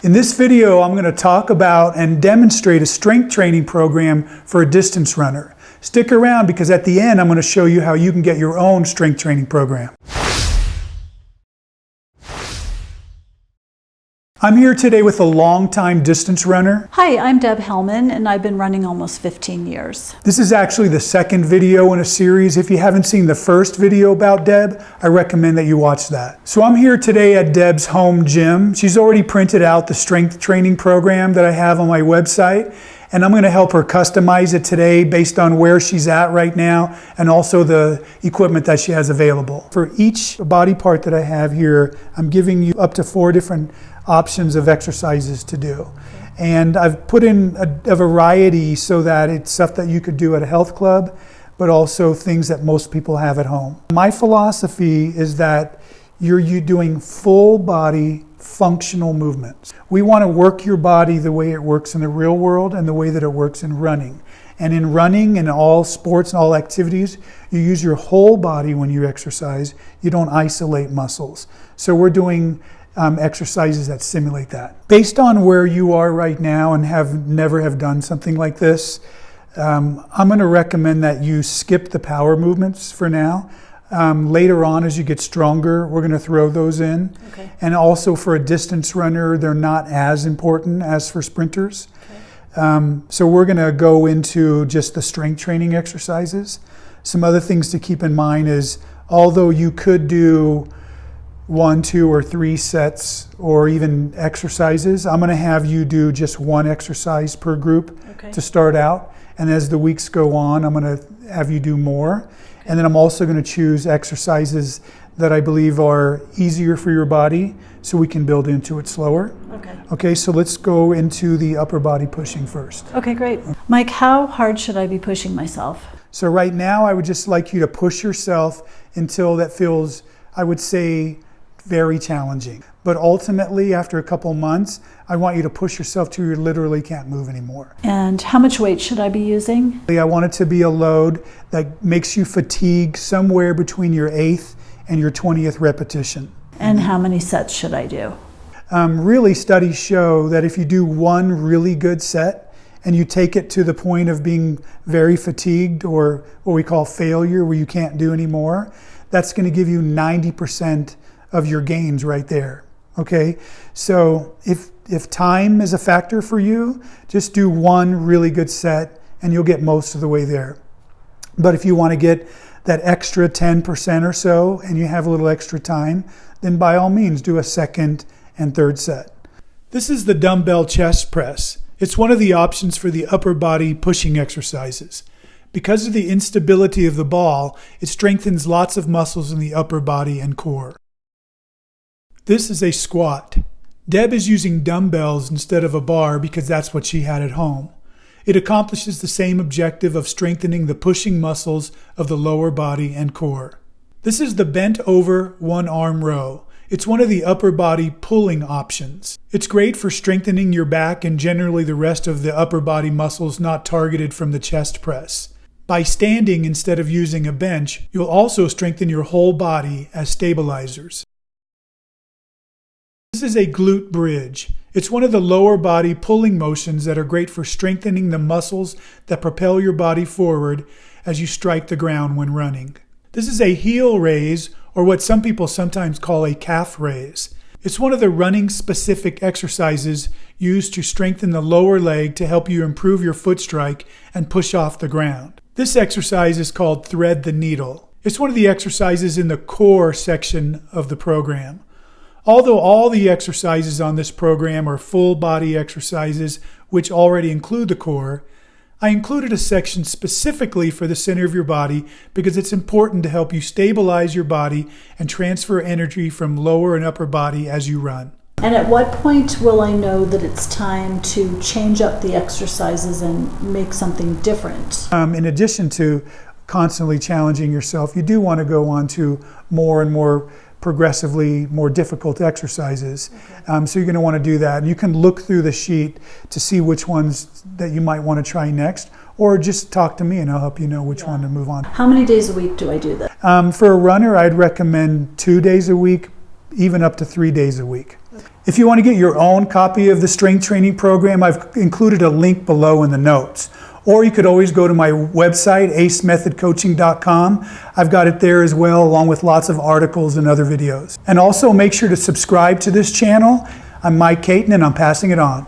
In this video, I'm going to talk about and demonstrate a strength training program for a distance runner. Stick around because at the end, I'm going to show you how you can get your own strength training program. I'm here today with a longtime distance runner. Hi, I'm Deb Hellman, and I've been running almost 15 years. This is actually the second video in a series. If you haven't seen the first video about Deb, I recommend that you watch that. So I'm here today at Deb's home gym. She's already printed out the strength training program that I have on my website, and I'm going to help her customize it today based on where she's at right now and also the equipment that she has available. For each body part that I have here, I'm giving you up to 4 different options of exercises to do. And I've put in a variety so that it's stuff that you could do at a health club, but also things that most people have at home. My philosophy is that you're doing full body functional movements. We want to work your body the way it works in the real world and the way that it works in running. And in running and all sports and all activities, you use your whole body when you exercise. You don't isolate muscles. So we're doing exercises that simulate that. Based on where you are right now and never have done something like this, I'm going to recommend that you skip the power movements for now. Later on, as you get stronger, we're going to throw those in. Okay. And also for a distance runner, they're not as important as for sprinters. Okay. So we're going to go into just the strength training exercises. Some other things to keep in mind is, although you could do 1, 2, or 3 sets or even exercises, I'm going to have you do just 1 exercise per group to start out. And as the weeks go on, I'm going to have you do more. And then I'm also going to choose exercises that I believe are easier for your body so we can build into it slower. Okay, so let's go into the upper body pushing first. Okay, great. Mike, how hard should I be pushing myself? So right now, I would just like you to push yourself until that feels, I would say, very challenging. But ultimately, after a couple months, I want you to push yourself till you literally can't move anymore. And how much weight should I be using? I want it to be a load that makes you fatigue somewhere between your 8th and your 20th repetition. And how many sets should I do? Really, studies show that if you do 1 really good set and you take it to the point of being very fatigued, or what we call failure, where you can't do anymore, that's going to give you 90% of your gains right there. Okay, so if time is a factor for you, just do 1 really good set and you'll get most of the way there. But if you want to get that extra 10% or so and you have a little extra time, then by all means do a 2nd and 3rd set. This is the dumbbell chest press. It's one of the options for the upper body pushing exercises. Because of the instability of the ball, it strengthens lots of muscles in the upper body and core. This is a squat. Deb is using dumbbells instead of a bar because that's what she had at home. It accomplishes the same objective of strengthening the pushing muscles of the lower body and core. This is the bent over 1-arm row. It's one of the upper body pulling options. It's great for strengthening your back and generally the rest of the upper body muscles not targeted from the chest press. By standing instead of using a bench, you'll also strengthen your whole body as stabilizers. This is a glute bridge. It's one of the lower body pulling motions that are great for strengthening the muscles that propel your body forward as you strike the ground when running. This is a heel raise, or what some people sometimes call a calf raise. It's one of the running specific exercises used to strengthen the lower leg to help you improve your foot strike and push off the ground. This exercise is called thread the needle. It's one of the exercises in the core section of the program. Although all the exercises on this program are full body exercises which already include the core, I included a section specifically for the center of your body because it's important to help you stabilize your body and transfer energy from lower and upper body as you run. And at what point will I know that it's time to change up the exercises and make something different? In addition to constantly challenging yourself, you do want to go on to more and more progressively more difficult exercises. So you're going to want to do that. And you can look through the sheet to see which ones that you might want to try next, or just talk to me and I'll help you know which one to move on. How many days a week do I do that? For a runner, I'd recommend 2 days a week, even up to 3 days a week. If you want to get your own copy of the strength training program, I've included a link below in the notes. Or you could always go to my website, acemethodcoaching.com. I've got it there as well, along with lots of articles and other videos. And also make sure to subscribe to this channel. I'm Mike Caton, and I'm passing it on.